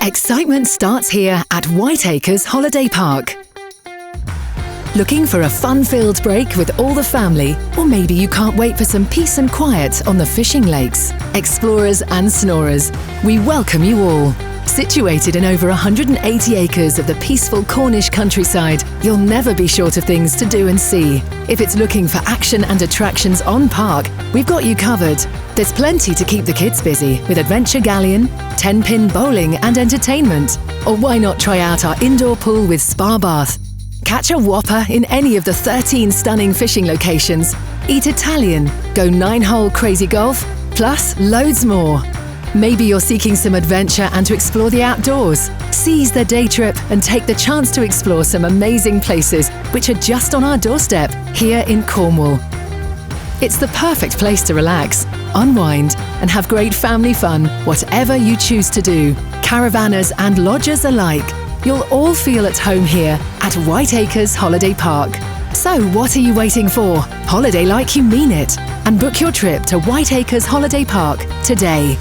Excitement starts here at Whiteacres Holiday Park. Looking for a fun-filled break with all the family? Or maybe you can't wait for some peace and quiet on the fishing lakes? Explorers and snorers, we welcome you all. Situated in over 180 acres of the peaceful Cornish countryside, you'll never be short of things to do and see. If it's looking for action and attractions on park, we've got you covered. There's plenty to keep the kids busy with Adventure Galleon, 10-pin bowling and entertainment. Or why not try out our indoor pool with spa bath? Catch a whopper in any of the 13 stunning fishing locations. Eat Italian, go 9-hole crazy golf, plus loads more. Maybe you're seeking some adventure and to explore the outdoors. Seize the day trip and take the chance to explore some amazing places which are just on our doorstep here in Cornwall. It's the perfect place to relax, unwind and have great family fun, whatever you choose to do. Caravanners and lodgers alike, you'll all feel at home here at Whiteacres Holiday Park. So what are you waiting for? Holiday like you mean it, and book your trip to Whiteacres Holiday Park today.